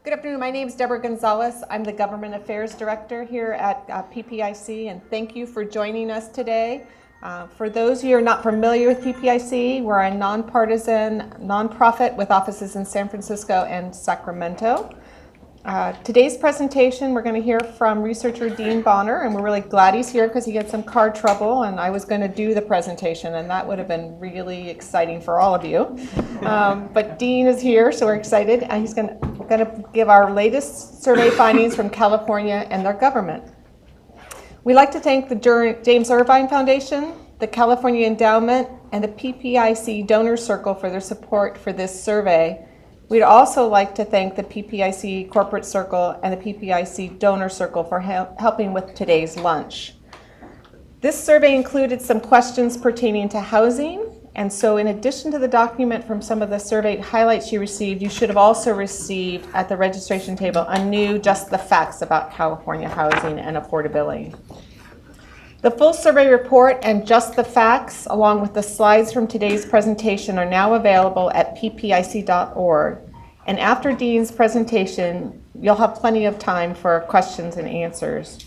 Good afternoon. My name is Deborah Gonzalez. I'm the Government Affairs Director here at PPIC, and thank you for joining us today. For those of you who are not familiar with PPIC, we're a nonpartisan nonprofit with offices in San Francisco and Sacramento. Today's presentation, we're going to hear from researcher Dean Bonner, and we're really glad he's here because he had some car trouble, and I was going to do the presentation, and that would have been really exciting for all of you. But Dean is here, so we're excited, and he's going to give our latest survey findings from California and their government. We'd like to thank the James Irvine Foundation, the California Endowment, and the PPIC Donor Circle for their support for this survey. We'd also like to thank the PPIC Corporate Circle and the PPIC Donor Circle for helping with today's lunch. This survey included some questions pertaining to housing, and so in addition to the document from some of the survey highlights you received, you should have also received at the registration table a new Just the Facts about California housing and affordability. The full survey report and Just the Facts, along with the slides from today's presentation, are now available at ppic.org. And after Dean's presentation, you'll have plenty of time for questions and answers.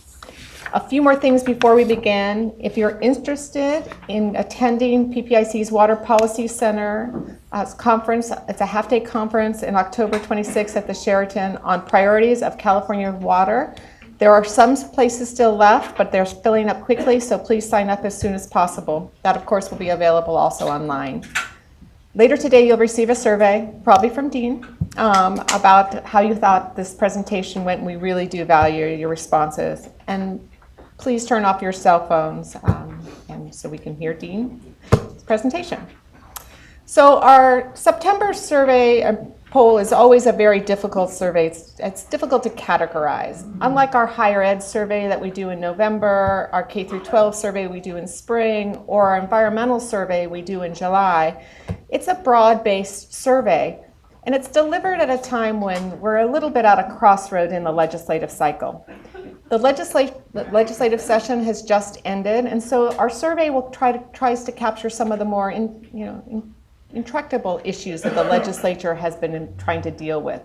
A few more things before we begin. If you're interested in attending PPIC's Water Policy Center conference, it's a half-day conference in October 26th at the Sheraton on priorities of California water. There are some places still left, but they're filling up quickly, so please sign up as soon as possible. That, of course, will be available also online. Later today, you'll receive a survey, probably from Dean, about how you thought this presentation went. We really do value your responses. And please turn off your cell phones and so we can hear Dean's presentation. So our September survey poll is always a very difficult survey. It's difficult to categorize. Unlike our higher ed survey that we do in November, our K through 12 survey we do in spring, or our environmental survey we do in July, it's a broad-based survey. And it's delivered at a time when we're a little bit at a crossroad in the legislative cycle. The legislative session has just ended, and so our survey will tries to capture some of the more intractable issues that the legislature has been trying to deal with.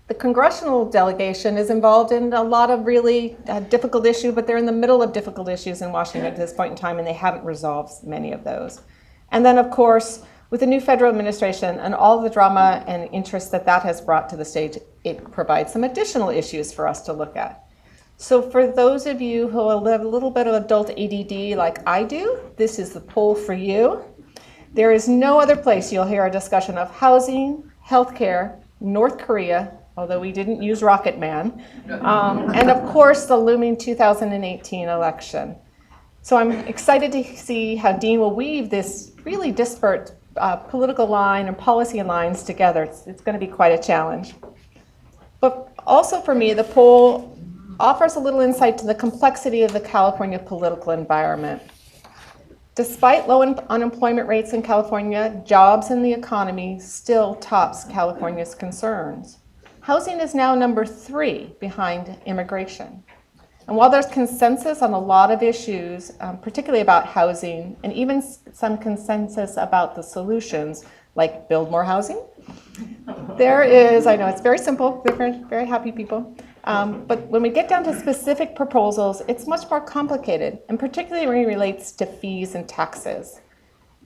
The congressional delegation is involved in a lot of really difficult issues, but they're in the middle of difficult issues in Washington at this point in time, and they haven't resolved many of those. And then, of course, with the new federal administration and all the drama and interest that has brought to the stage, it provides some additional issues for us to look at. So for those of you who have a little bit of adult ADD like I do, this is the poll for you. There is no other place you'll hear a discussion of housing, healthcare, North Korea, although we didn't use Rocket Man, and of course the looming 2018 election. So I'm excited to see how Dean will weave this really disparate political line and policy lines together. It's going to be quite a challenge. But also for me, the poll offers a little insight to the complexity of the California political environment. Despite low unemployment rates in California, jobs in the economy still tops California's concerns. Housing is now number 3 behind immigration. And while there's consensus on a lot of issues, particularly about housing, and even some consensus about the solutions, like build more housing, there is, I know it's very simple, they're very happy people, but when we get down to specific proposals, it's much more complicated, and particularly when it relates to fees and taxes.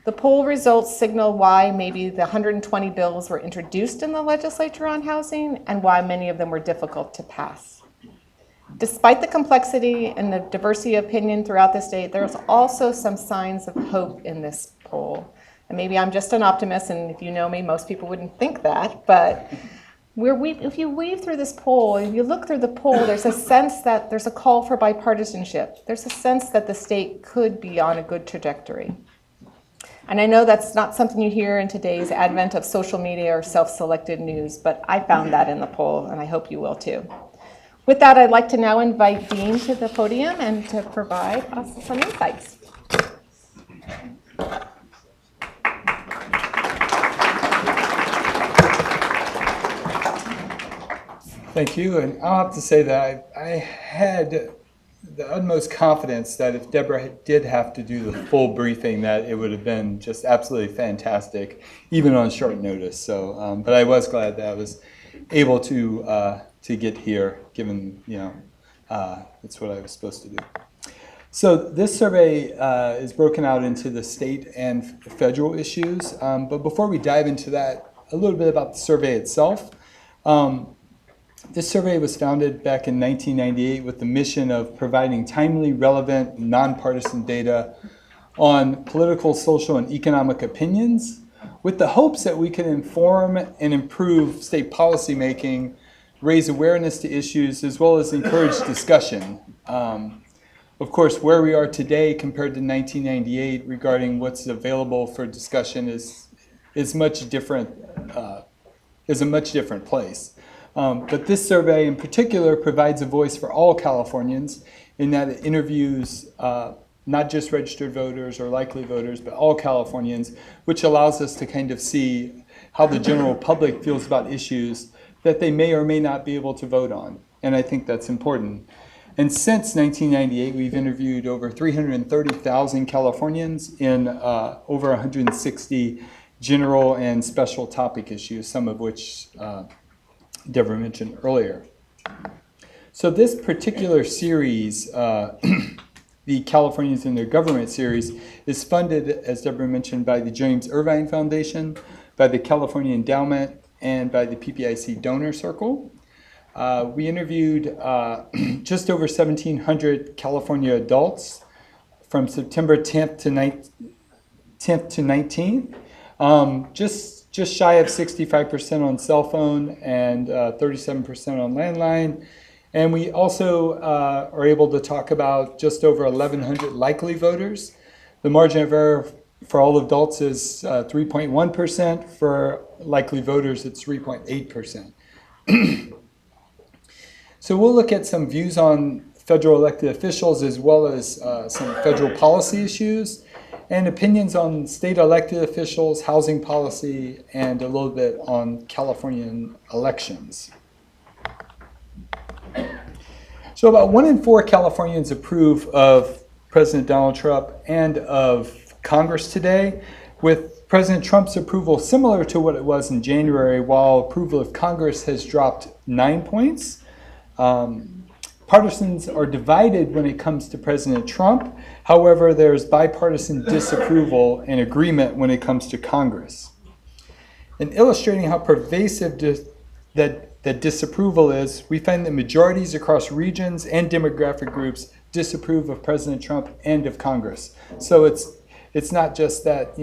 The poll results signal why maybe the 120 bills were introduced in the legislature on housing, and why many of them were difficult to pass. Despite the complexity and the diversity of opinion throughout the state, there's also some signs of hope in this poll. And maybe I'm just an optimist, and if you know me, most people wouldn't think that, but if you weave through this poll, if you look through the poll, there's a sense that there's a call for bipartisanship. There's a sense that the state could be on a good trajectory. And I know that's not something you hear in today's advent of social media or self-selected news, but I found that in the poll, and I hope you will too. With that, I'd like to now invite Dean to the podium and to provide us some insights. Thank you, and I'll have to say that I had the utmost confidence that if Deborah did have to do the full briefing, that it would have been just absolutely fantastic, even on short notice. So, but I was glad that I was able to get here, given, that's what I was supposed to do. So this survey is broken out into the state and federal issues. But before we dive into that, a little bit about the survey itself. This survey was founded back in 1998 with the mission of providing timely, relevant, nonpartisan data on political, social, and economic opinions, with the hopes that we can inform and improve state policy making, raise awareness to issues, as well as encourage discussion. Of course, where we are today compared to 1998 regarding what's available for discussion is much different, is a much different place. But this survey in particular provides a voice for all Californians in that it interviews not just registered voters or likely voters, but all Californians, which allows us to kind of see how the general public feels about issues that they may or may not be able to vote on. And I think that's important. And since 1998, we've interviewed over 330,000 Californians in over 160 general and special topic issues, some of which Deborah mentioned earlier. So this particular series, the Californians in Their Government series, is funded, as Deborah mentioned, by the James Irvine Foundation, by the California Endowment, and by the PPIC Donor Circle. We interviewed just over 1,700 California adults from September 10th to 19th. Just shy of 65% on cell phone and 37% on landline. And we also are able to talk about just over 1,100 likely voters. The margin of error for all adults is 3.1%. For likely voters, it's 3.8%. So we'll look at some views on federal elected officials as well as some federal policy issues and opinions on state elected officials, housing policy, and a little bit on Californian elections. So about 1 in 4 Californians approve of President Donald Trump and of Congress today, with President Trump's approval similar to what it was in January, while approval of Congress has dropped 9 points. Partisans are divided when it comes to President Trump. However, there's bipartisan disapproval and agreement when it comes to Congress. In illustrating how pervasive that disapproval is, we find that majorities across regions and demographic groups disapprove of President Trump and of Congress. So it's not just that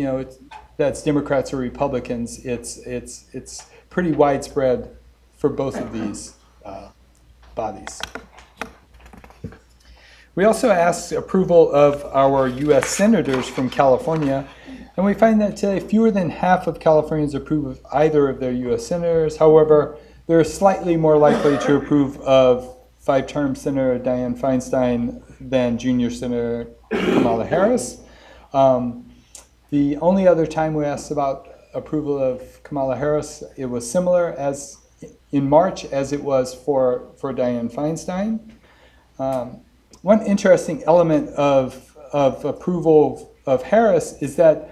that's Democrats or Republicans. It's pretty widespread for both of these bodies. We also asked approval of our U.S. senators from California, and we find that today fewer than half of Californians approve of either of their U.S. senators. However, they're slightly more likely to approve of 5-term Senator Dianne Feinstein than junior Senator Kamala Harris. The only other time we asked about approval of Kamala Harris, it was similar as in March as it was for Dianne Feinstein. One interesting element of approval of Harris is that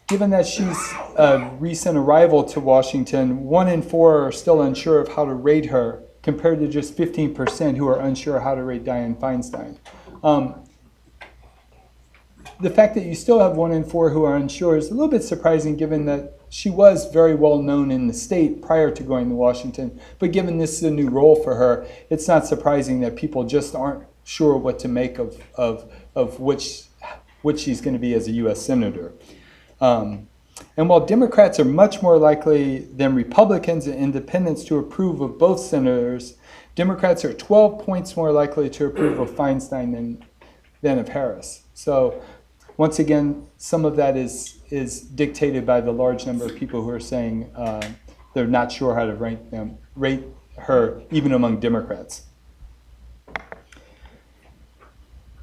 given that she's a recent arrival to Washington, 1 in 4 are still unsure of how to rate her, compared to just 15% who are unsure how to rate Dianne Feinstein. The fact that you still have 1 in 4 who are unsure is a little bit surprising, given that she was very well known in the state prior to going to Washington. But given this is a new role for her, it's not surprising that people just aren't sure what to make of what she's going to be as a U.S. Senator. And while Democrats are much more likely than Republicans and independents to approve of both senators, Democrats are 12 points more likely to approve of Feinstein than of Harris. So once again, some of that is dictated by the large number of people who are saying they're not sure how to rate her, even among Democrats.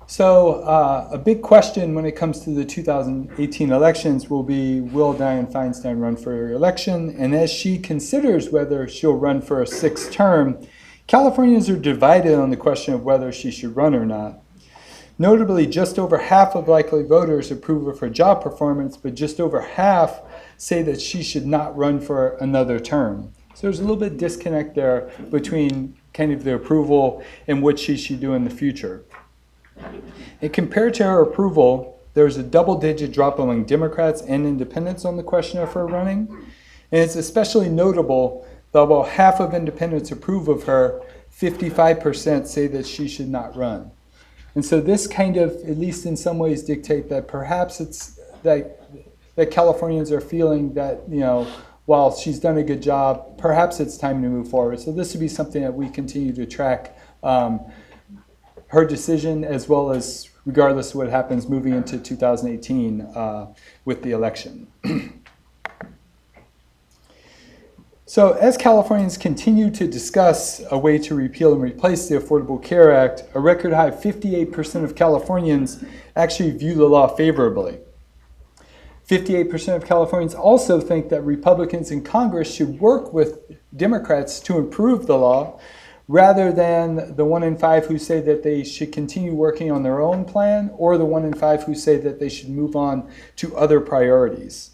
So a big question when it comes to the 2018 elections will be, will Dianne Feinstein run for election? And as she considers whether she'll run for a 6th term, Californians are divided on the question of whether she should run or not. Notably, just over half of likely voters approve of her job performance, but just over half say that she should not run for another term. So there's a little bit of disconnect there between kind of the approval and what she should do in the future. And compared to her approval, there's a double-digit drop among Democrats and independents on the question of her running. And it's especially notable that while half of independents approve of her, 55% say that she should not run. And so this kind of, at least in some ways, dictate that perhaps it's that Californians are feeling that, you know, while she's done a good job, perhaps it's time to move forward. So this would be something that we continue to track her decision, as well as regardless of what happens moving into 2018 with the election. So as Californians continue to discuss a way to repeal and replace the Affordable Care Act, a record high 58% of Californians actually view the law favorably. 58% of Californians also think that Republicans in Congress should work with Democrats to improve the law, rather than the 1 in 5 who say that they should continue working on their own plan, or the 1 in 5 who say that they should move on to other priorities.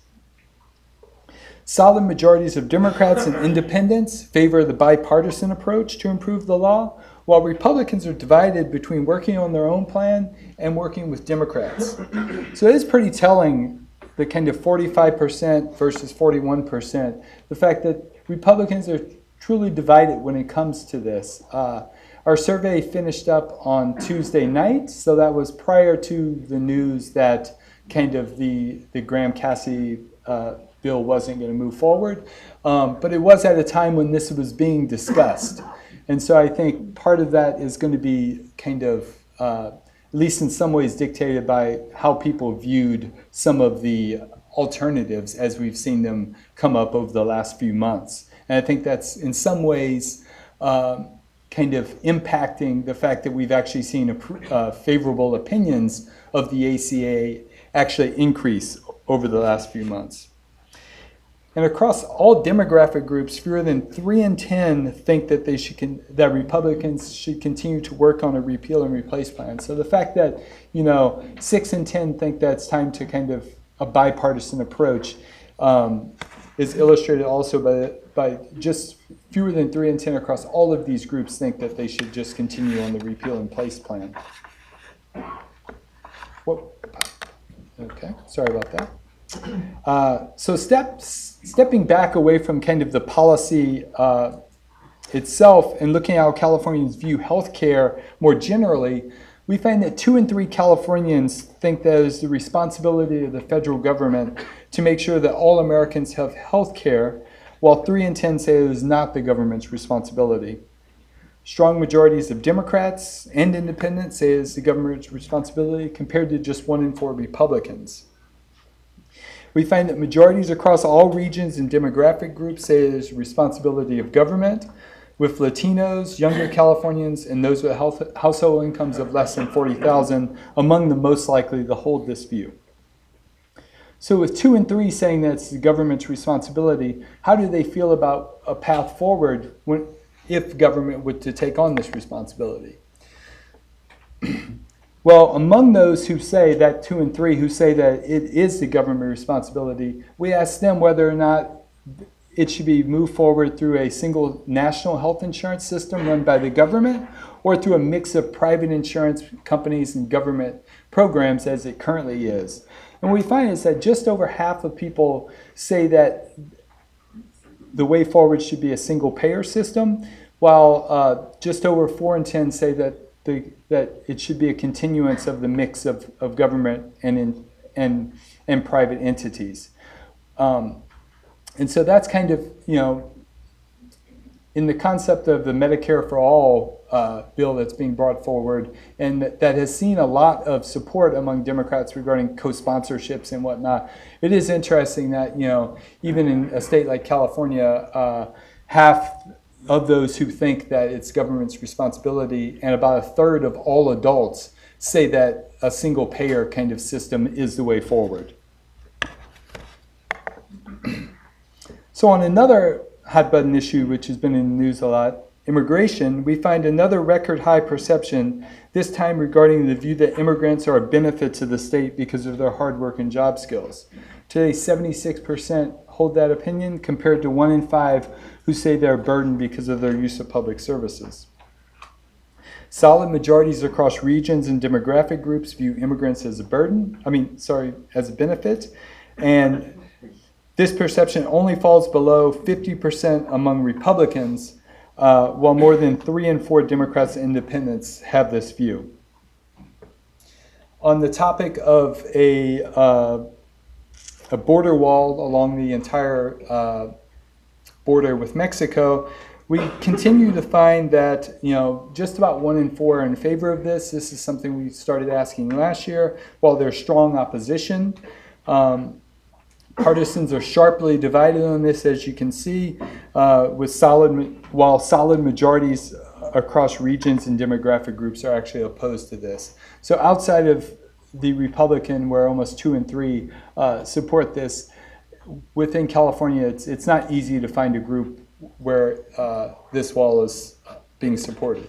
Solid majorities of Democrats and independents favor the bipartisan approach to improve the law, while Republicans are divided between working on their own plan and working with Democrats. So it is pretty telling, the kind of 45% versus 41%, the fact that Republicans are truly divided when it comes to this. Our survey finished up on Tuesday night, so that was prior to the news that kind of the Graham-Cassie bill wasn't going to move forward. But it was at a time when this was being discussed. And so I think part of that is going to be kind of, at least in some ways, dictated by how people viewed some of the alternatives as we've seen them come up over the last few months. And I think that's in some ways kind of impacting the fact that we've actually seen favorable opinions of the ACA actually increase over the last few months. And across all demographic groups, fewer than 3 in 10 think that that Republicans should continue to work on a repeal and replace plan. So the fact that 6 in 10 think that it's time to kind of a bipartisan approach is illustrated also by just fewer than 3 in 10 across all of these groups think that they should just continue on the repeal and replace plan. Okay, sorry about that. So stepping back away from kind of the policy itself and looking at how Californians view healthcare more generally, we find that 2 in 3 Californians think that it is the responsibility of the federal government to make sure that all Americans have health care, while 3 in 10 say it is not the government's responsibility. Strong majorities of Democrats and independents say it is the government's responsibility, compared to just 1 in 4 Republicans. We find that majorities across all regions and demographic groups say it is the responsibility of government, with Latinos, younger Californians, and those with household incomes of less than $40,000 among the most likely to hold this view. So with 2 in 3 saying that it's the government's responsibility, how do they feel about a path forward if government were to take on this responsibility? Well, among those who say that 2 in 3 who say that it is the government responsibility, we asked them whether or not it should be moved forward through a single national health insurance system run by the government, or through a mix of private insurance companies and government programs as it currently is. And what we find is that just over half of people say that the way forward should be a single payer system, while just over 4 in 10 say that it should be a continuance of the mix of government and private entities. And so that's kind of, in the concept of the Medicare for All bill that's being brought forward, and that has seen a lot of support among Democrats regarding co-sponsorships and whatnot. It is interesting that, even in a state like California, half of those who think that it's government's responsibility, and about a third of all adults say that a single payer kind of system is the way forward. So on another hot button issue, which has been in the news a lot, immigration, we find another record high perception, this time regarding the view that immigrants are a benefit to the state because of their hard work and job skills. Today, 76% hold that opinion, compared to 1 in 5 who who say they're burdened because of their use of public services. Solid majorities across regions and demographic groups view immigrants as a as a benefit. And this perception only falls below 50% among Republicans, while more than 3 in 4 Democrats and independents have this view. On the topic of a border wall along the entire border with Mexico, we continue to find that just about 1 in 4 are in favor of this. This is something we started asking last year. While there's strong opposition, partisans are sharply divided on this, as you can see, while solid majorities across regions and demographic groups are actually opposed to this. So outside of the Republican, where almost 2 in 3 support this, within California, it's not easy to find a group where this wall is being supported.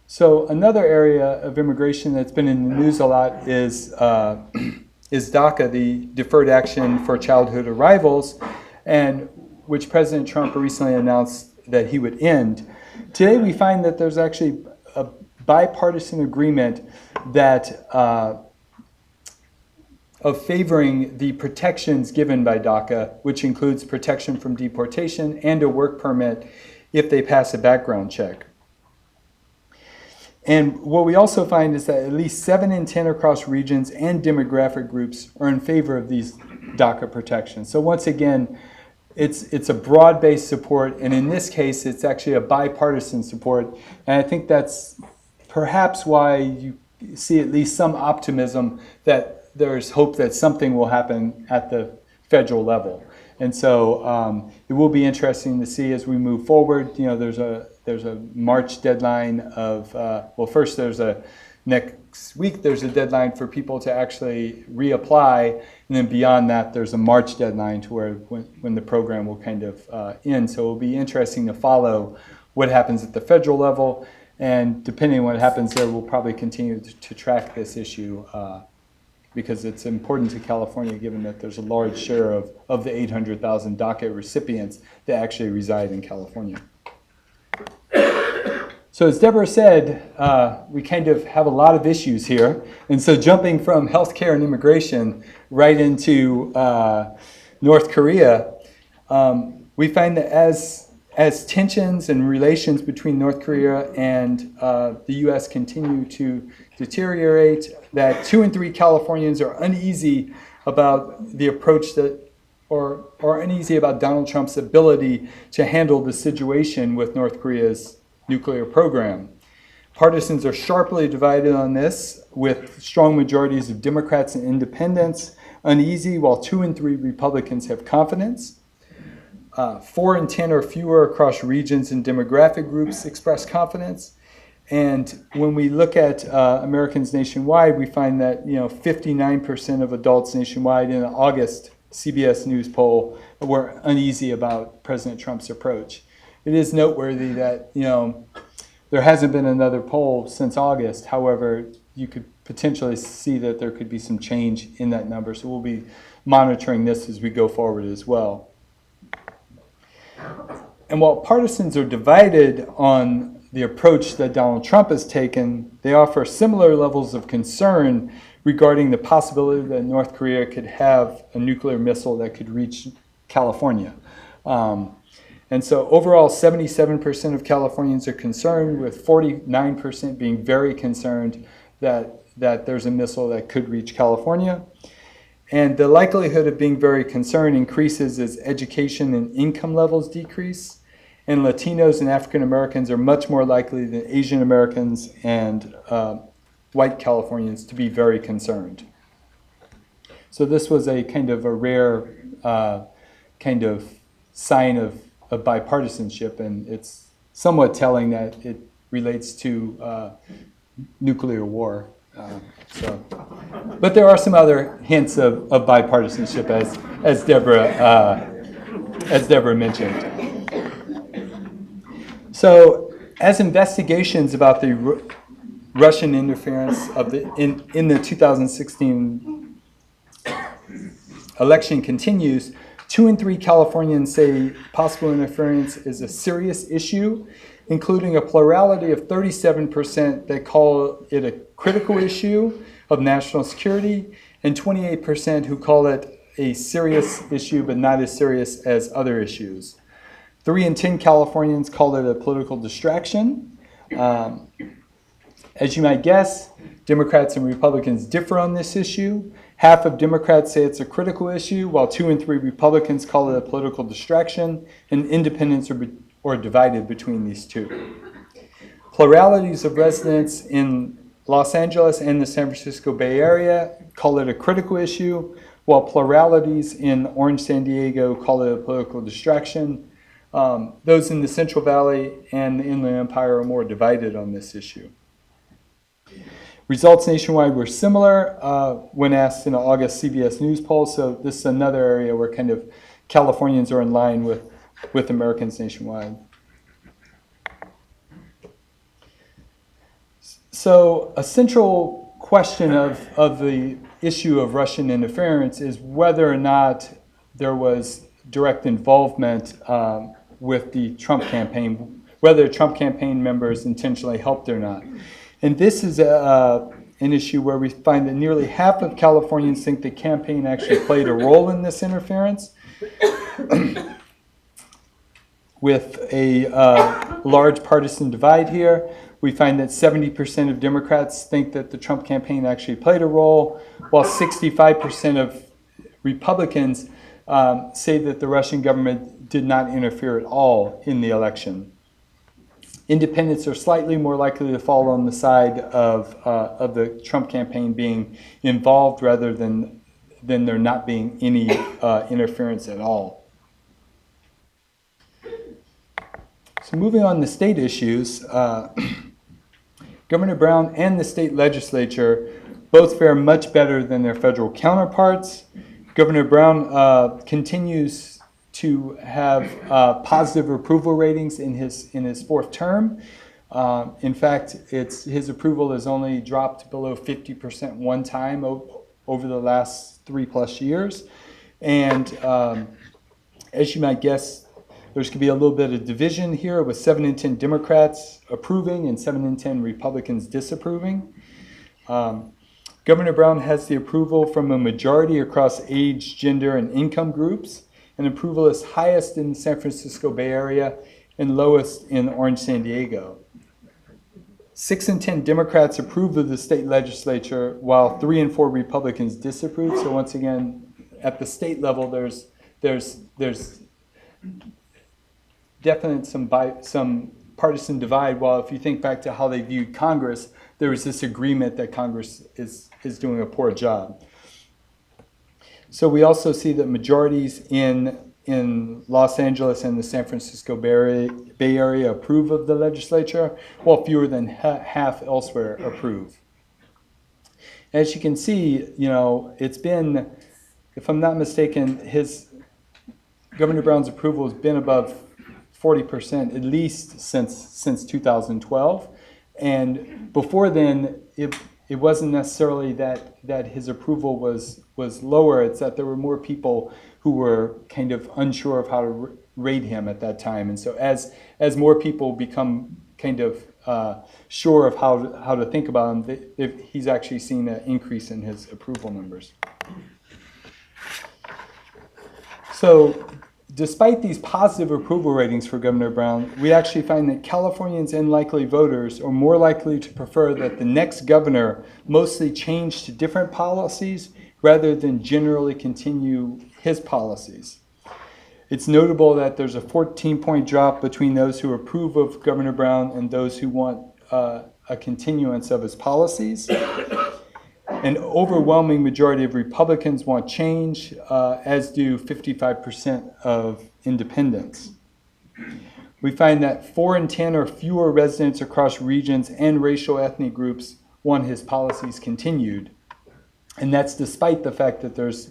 So another area of immigration that's been in the news a lot is DACA, the Deferred Action for Childhood Arrivals, and which President Trump recently announced that he would end. Today we find that there's actually a bipartisan agreement that of favoring the protections given by DACA, which includes protection from deportation and a work permit if they pass a background check. And what we also find is that at least 7 in 10 across regions and demographic groups are in favor of these DACA protections. So once again, it's a broad-based support, and in this case, it's actually a bipartisan support. And I think that's perhaps why you see at least some optimism that there's hope that something will happen at the federal level. And so it will be interesting to see as we move forward. There's a March deadline of, first next week there's a deadline for people to actually reapply, and then beyond that there's a March deadline to where when the program will kind of end. So it will be interesting to follow what happens at the federal level, and depending on what happens there, we'll probably continue to track this issue because it's important to California, given that there's a large share of the 800,000 DACA recipients that actually reside in California. So as Deborah said, we kind of have a lot of issues here. And so jumping from healthcare and immigration right into North Korea, we find that as tensions and relations between North Korea and the U.S. continue to deteriorate, that 2 in 3 Californians are uneasy about the approach or uneasy about Donald Trump's ability to handle the situation with North Korea's nuclear program. Partisans are sharply divided on this, with strong majorities of Democrats and independents uneasy, while 2 in 3 Republicans have confidence. 4 in 10 or fewer across regions and demographic groups express confidence. And when we look at Americans nationwide, we find that 59% of adults nationwide in an August CBS News poll were uneasy about President Trump's approach. It is noteworthy that there hasn't been another poll since August. However, you could potentially see that there could be some change in that number. So we'll be monitoring this as we go forward as well. And while partisans are divided on the approach that Donald Trump has taken, they offer similar levels of concern regarding the possibility that North Korea could have a nuclear missile that could reach California. And so overall, 77% of Californians are concerned, with 49% being very concerned that there's a missile that could reach California. And the likelihood of being very concerned increases as education and income levels decrease. And Latinos and African Americans are much more likely than Asian Americans and white Californians to be very concerned. So this was a kind of a rare kind of sign of bipartisanship, and it's somewhat telling that it relates to nuclear war. But there are some other hints of bipartisanship, as Deborah mentioned. So, as investigations about the Russian interference in the 2016 election continues, 2 in 3 Californians say possible interference is a serious issue, including a plurality of 37% that call it a critical issue of national security, and 28% who call it a serious issue but not as serious as other issues. 3 in 10 Californians call it a political distraction. As you might guess, Democrats and Republicans differ on this issue. Half of Democrats say it's a critical issue, while 2 in 3 Republicans call it a political distraction, and independents are divided between these two. Pluralities of residents in Los Angeles and the San Francisco Bay Area call it a critical issue, while pluralities in Orange, San Diego call it a political distraction. Those in the Central Valley and the Inland Empire are more divided on this issue. Results nationwide were similar when asked in an August CBS News poll, so this is another area where kind of Californians are in line with Americans nationwide. So a central question of the issue of Russian interference is whether or not there was direct involvement with the Trump campaign, whether Trump campaign members intentionally helped or not. And this is an issue where we find that nearly half of Californians think the campaign actually played a role in this interference, with a large partisan divide here. We find that 70% of Democrats think that the Trump campaign actually played a role, while 65% of Republicans say that the Russian government did not interfere at all in the election. Independents are slightly more likely to fall on the side of the Trump campaign being involved rather than there not being any interference at all. So moving on to state issues, Governor Brown and the state legislature both fare much better than their federal counterparts. Governor Brown continues to have positive approval ratings in his fourth term. In fact, his approval has only dropped below 50% one time over the last 3+ years. And as you might guess, there's going to be a little bit of division here with 7 in 10 Democrats approving and 7 in 10 Republicans disapproving. Governor Brown has the approval from a majority across age, gender, and income groups. And approval is highest in the San Francisco Bay Area and lowest in Orange, San Diego. 6 in 10 Democrats approve of the state legislature, while 3 in 4 Republicans disapprove. So once again, at the state level, there's definitely some partisan divide. While if you think back to how they viewed Congress, there was this agreement that Congress is doing a poor job. So we also see that majorities in Los Angeles and the San Francisco Bay Area approve of the legislature, while fewer than half elsewhere approve. As you can see, it's been, if I'm not mistaken, Governor Brown's approval has been above 40% at least since 2012, and before then it wasn't necessarily that his approval was lower. It's that there were more people who were kind of unsure of how to rate him at that time. And so as more people become kind of sure of how to think about him, he's actually seen an increase in his approval numbers. So despite these positive approval ratings for Governor Brown, we actually find that Californians and likely voters are more likely to prefer that the next governor mostly change to different policies rather than generally continue his policies. It's notable that there's a 14-point drop between those who approve of Governor Brown and those who want a continuance of his policies. An overwhelming majority of Republicans want change, as do 55% of independents. We find that 4 in 10 or fewer residents across regions and racial ethnic groups want his policies continued. And that's despite the fact that there's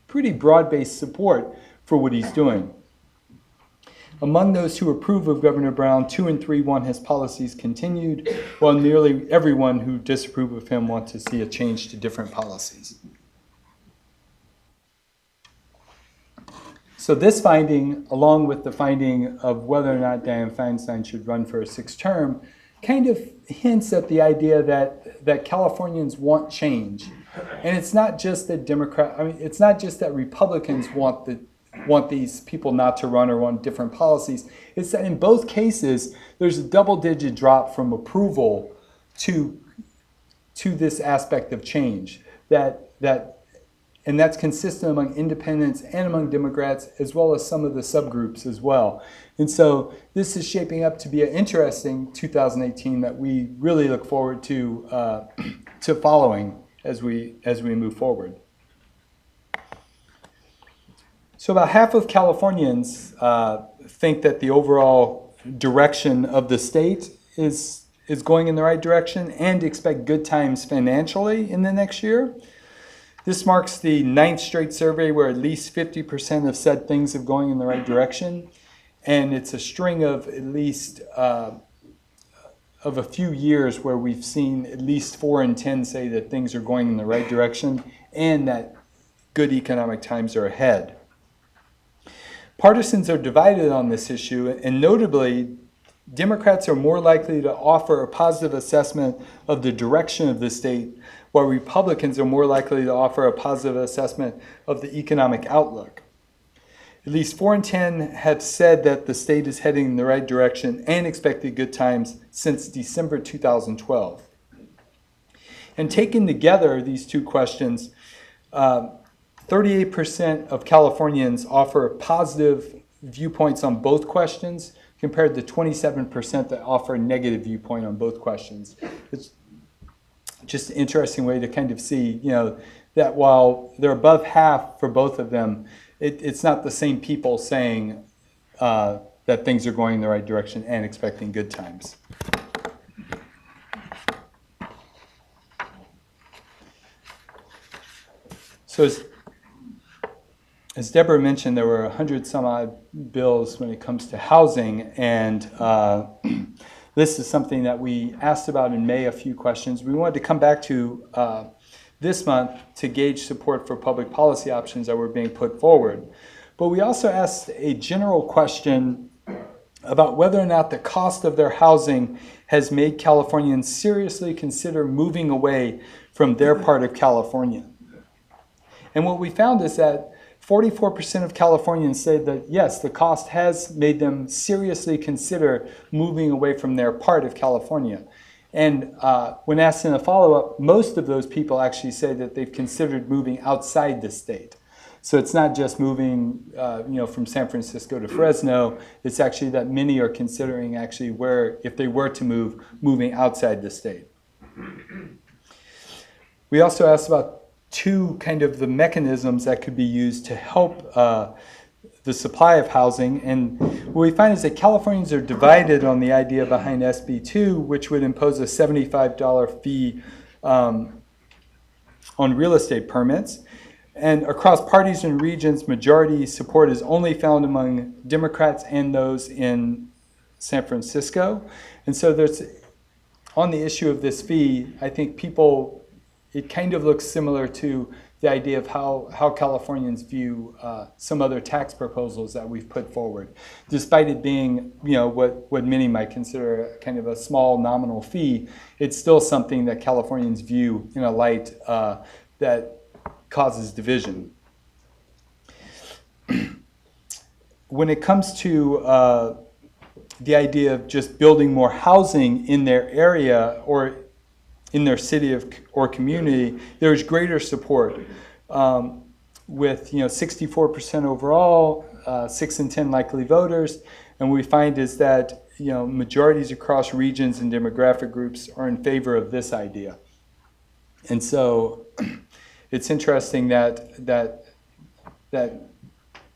pretty broad-based support for what he's doing. Among those who approve of Governor Brown, 2 in 3 want his policies continued, while nearly everyone who disapprove of him wants to see a change to different policies. So this finding, along with the finding of whether or not Dianne Feinstein should run for a sixth term, kind of hints at the idea that Californians want change. And it's not just that it's not just that Republicans want these people not to run or want different policies. It's that in both cases, there's a double-digit drop from approval to this aspect of change. And that's consistent among independents and among Democrats, as well as some of the subgroups as well. And so this is shaping up to be an interesting 2018 that we really look forward to following as we move forward. So about half of Californians think that the overall direction of the state is going in the right direction and expect good times financially in the next year. This marks the 9th straight survey where at least 50% have said things are going in the right direction. And it's a string of at least of a few years where we've seen at least 4 in 10 say that things are going in the right direction and that good economic times are ahead. Partisans are divided on this issue, and notably, Democrats are more likely to offer a positive assessment of the direction of the state, while Republicans are more likely to offer a positive assessment of the economic outlook. At least 4 in 10 have said that the state is heading in the right direction and expected good times since December 2012. And taken together, these two questions, 38% of Californians offer positive viewpoints on both questions, compared to 27% that offer a negative viewpoint on both questions. It's just an interesting way to kind of see, that while they're above half for both of them, it's not the same people saying that things are going in the right direction and expecting good times. So as Deborah mentioned, there were 100 some odd bills when it comes to housing, and this is something that we asked about in May, a few questions. We wanted to come back to this month to gauge support for public policy options that were being put forward. But we also asked a general question about whether or not the cost of their housing has made Californians seriously consider moving away from their part of California. And what we found is that 44% of Californians say that, yes, the cost has made them seriously consider moving away from their part of California. And when asked in a follow-up, most of those people actually say that they've considered moving outside the state. So it's not just moving from San Francisco to Fresno. It's actually that many are considering actually where, if they were to move, moving outside the state. We also asked about two kind of the mechanisms that could be used to help the supply of housing. And what we find is that Californians are divided on the idea behind SB 2, which would impose a $75 fee on real estate permits. And across parties and regions, majority support is only found among Democrats and those in San Francisco. And so there's, on the issue of this fee, I think it kind of looks similar to the idea of how Californians view some other tax proposals that we've put forward. Despite it being, what many might consider kind of a small nominal fee, it's still something that Californians view in a light that causes division. When it comes to the idea of just building more housing in their area or in their city or community, there's greater support with 64% overall, 6 in 10 likely voters, and what we find is that majorities across regions and demographic groups are in favor of this idea. And so it's interesting that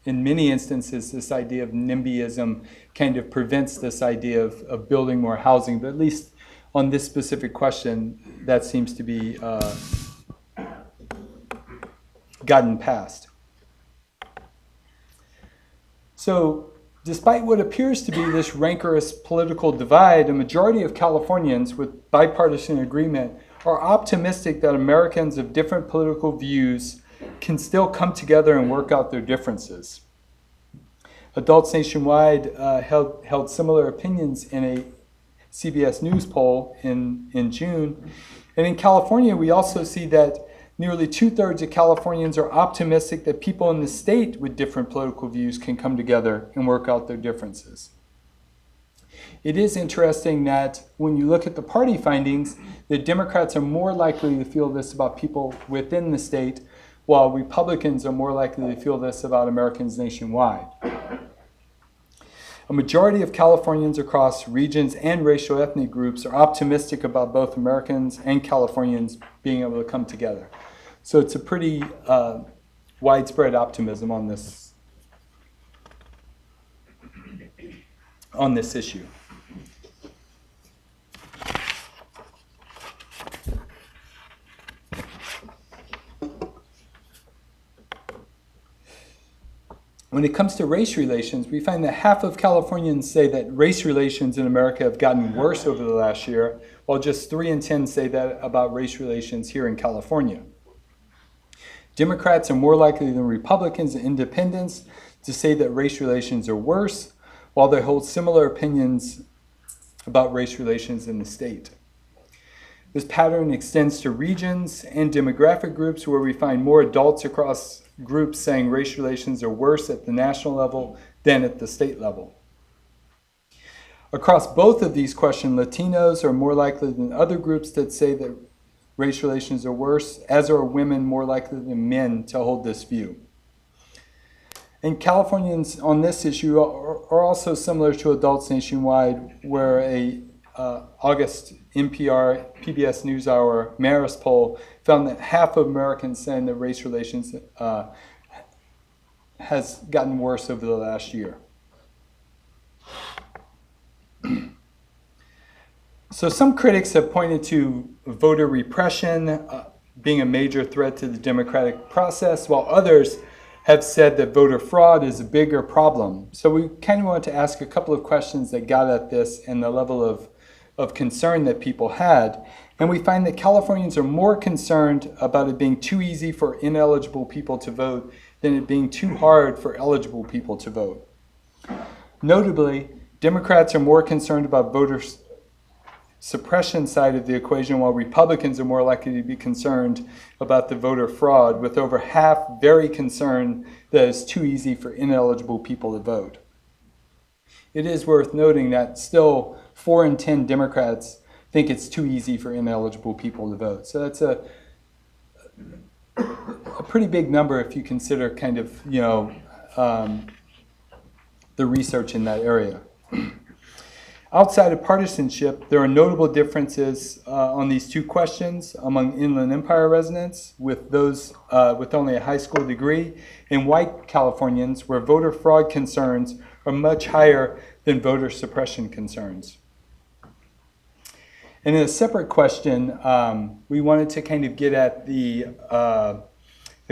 in many instances this idea of NIMBYism kind of prevents this idea of building more housing, but at least on this specific question, that seems to be gotten past. So despite what appears to be this rancorous political divide, a majority of Californians with bipartisan agreement are optimistic that Americans of different political views can still come together and work out their differences. Adults nationwide held similar opinions in a CBS News poll in June. And in California, we also see that nearly 2/3 of Californians are optimistic that people in the state with different political views can come together and work out their differences. It is interesting that when you look at the party findings, the Democrats are more likely to feel this about people within the state, while Republicans are more likely to feel this about Americans nationwide. A majority of Californians across regions and racial ethnic groups are optimistic about both Americans and Californians being able to come together. So it's a pretty widespread optimism on this issue. When it comes to race relations, we find that half of Californians say that race relations in America have gotten worse over the last year, while just 3 in 10 say that about race relations here in California. Democrats are more likely than Republicans and independents to say that race relations are worse, while they hold similar opinions about race relations in the state. This pattern extends to regions and demographic groups where we find more adults across groups saying race relations are worse at the national level than at the state level. Across both of these questions, Latinos are more likely than other groups that say that race relations are worse, as are women more likely than men to hold this view. And Californians on this issue are also similar to adults nationwide, where a August NPR PBS NewsHour Marist poll found that half of Americans saying that race relations has gotten worse over the last year. So some critics have pointed to voter repression being a major threat to the democratic process, while others have said that voter fraud is a bigger problem. So we kind of want to ask a couple of questions that got at this and the level of concern that people had. And we find that Californians are more concerned about it being too easy for ineligible people to vote than it being too hard for eligible people to vote. Notably, Democrats are more concerned about voter suppression side of the equation, while Republicans are more likely to be concerned about the voter fraud, with over half very concerned that it's too easy for ineligible people to vote. It is worth noting that still 4 in 10 Democrats think it's too easy for ineligible people to vote. So that's a pretty big number if you consider kind of, the research in that area. Outside of partisanship, there are notable differences on these two questions among Inland Empire residents, with those with only a high school degree, and white Californians, where voter fraud concerns are much higher than voter suppression concerns. And in a separate question, we wanted to kind of get at the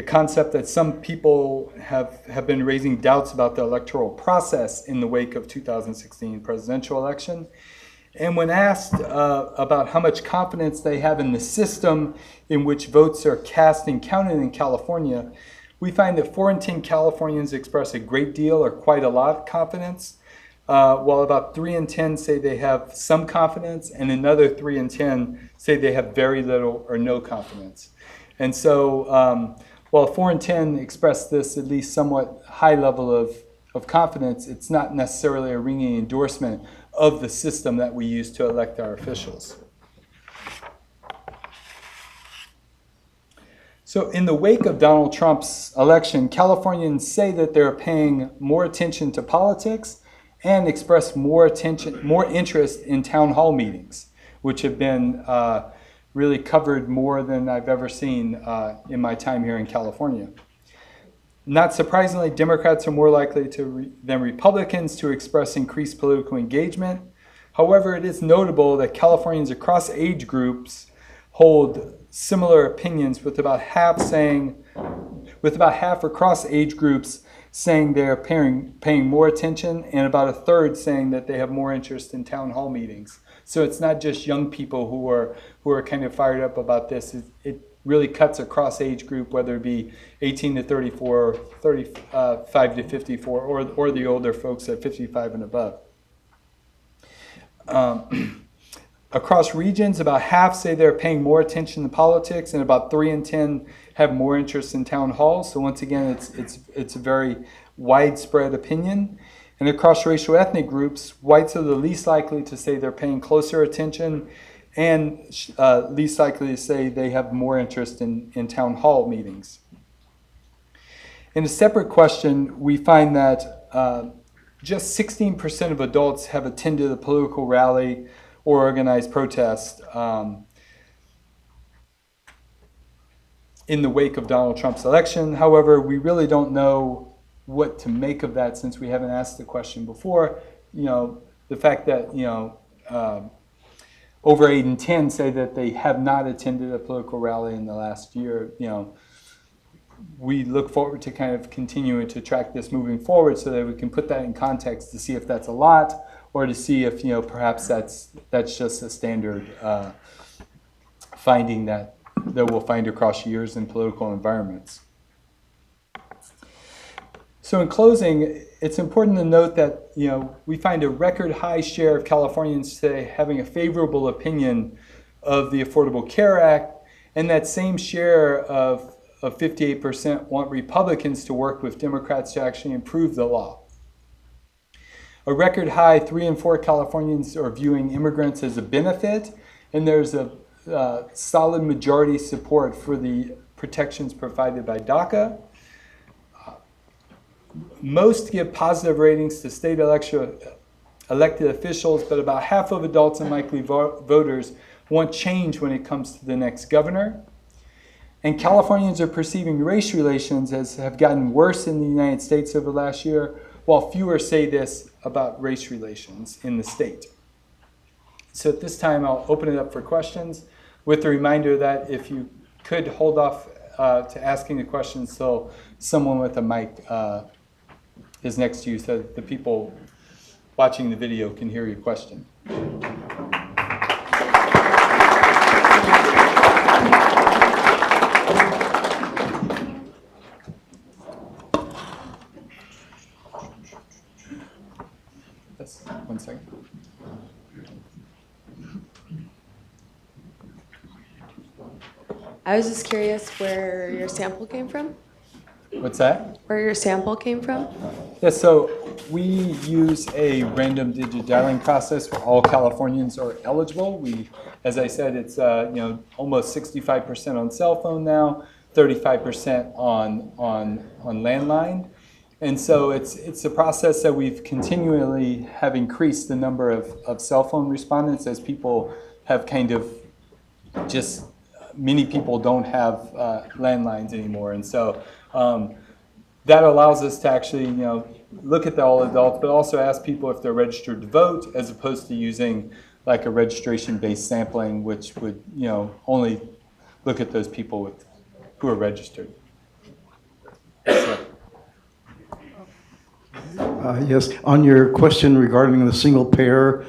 concept that some people have been raising doubts about the electoral process in the wake of 2016 presidential election. And when asked about how much confidence they have in the system in which votes are cast and counted in California, we find that 4 in 10 Californians express a great deal or quite a lot of confidence, while about 3 in 10 say they have some confidence, and another 3 in 10 say they have very little or no confidence. And so while 4 in 10 express this at least somewhat high level of confidence, it's not necessarily a ringing endorsement of the system that we use to elect our officials. So in the wake of Donald Trump's election, Californians say that they're paying more attention to politics and express more interest in town hall meetings, which have been really covered more than I've ever seen in my time here in California. Not surprisingly, Democrats are more likely than Republicans to express increased political engagement. However, it is notable that Californians across age groups hold similar opinions, with about half across age groups saying they're paying more attention, and about a third saying that they have more interest in town hall meetings. So it's not just young people who are kind of fired up about this. It really cuts across age group, whether it be 18 to 34, 35 to 54, or the older folks at 55 and above. Across regions, about half say they're paying more attention to politics, and about 3 in 10 have more interest in town halls. So once again, it's a very widespread opinion. And across racial ethnic groups, whites are the least likely to say they're paying closer attention, and least likely to say they have more interest in town hall meetings. In a separate question, we find that just 16% of adults have attended a political rally or organized protest in the wake of Donald Trump's election. However, we really don't know what to make of that since we haven't asked the question before. The fact that, over 8 in 10 say that they have not attended a political rally in the last year, we look forward to kind of continuing to track this moving forward so that we can put that in context to see if that's a lot, or to see if perhaps that's just a standard finding that we'll find across years in political environments. So in closing, it's important to note that we find a record high share of Californians today having a favorable opinion of the Affordable Care Act, and that same share of 58% want Republicans to work with Democrats to actually improve the law. A record high 3 in 4 Californians are viewing immigrants as a benefit, and there's a solid majority support for the protections provided by DACA. Most give positive ratings to state elected officials, but about half of adults and likely voters want change when it comes to the next governor. And Californians are perceiving race relations as have gotten worse in the United States over the last year, while fewer say this about race relations in the state. So at this time, I'll open it up for questions with the reminder that if you could hold off to asking the questions till someone with a mic is next to you so that the people watching the video can hear your question. Yes, 1 second. I was just curious where your sample came from? What's that? Where your sample came from? Yeah, so we use a random digit dialing process where all Californians are eligible. As I said, it's almost 65% on cell phone now, 35% on landline. And so it's a process that we've continually have increased the number of cell phone respondents as people have kind of just, many people don't have landlines anymore. And so that allows us to actually, look at the all adults, but also ask people if they're registered to vote, as opposed to using like a registration-based sampling, which would, only look at those people who are registered. So. Yes, on your question regarding the single payer,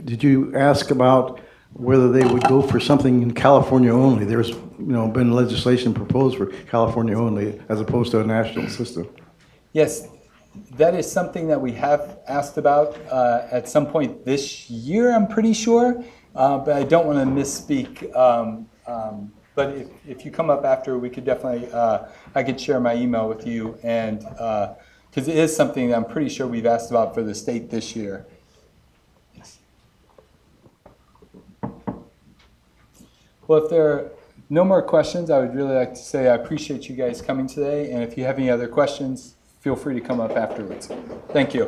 did you ask about whether they would go for something in California only? There's been legislation proposed for California only as opposed to a national system. Yes, that is something that we have asked about at some point this year, I'm pretty sure, but I don't want to misspeak. But if you come up after, we could definitely, I could share my email with you, and because it is something that I'm pretty sure we've asked about for the state this year. Yes. Well, if there are no more questions, I would really like to say I appreciate you guys coming today, and if you have any other questions, feel free to come up afterwards. Thank you.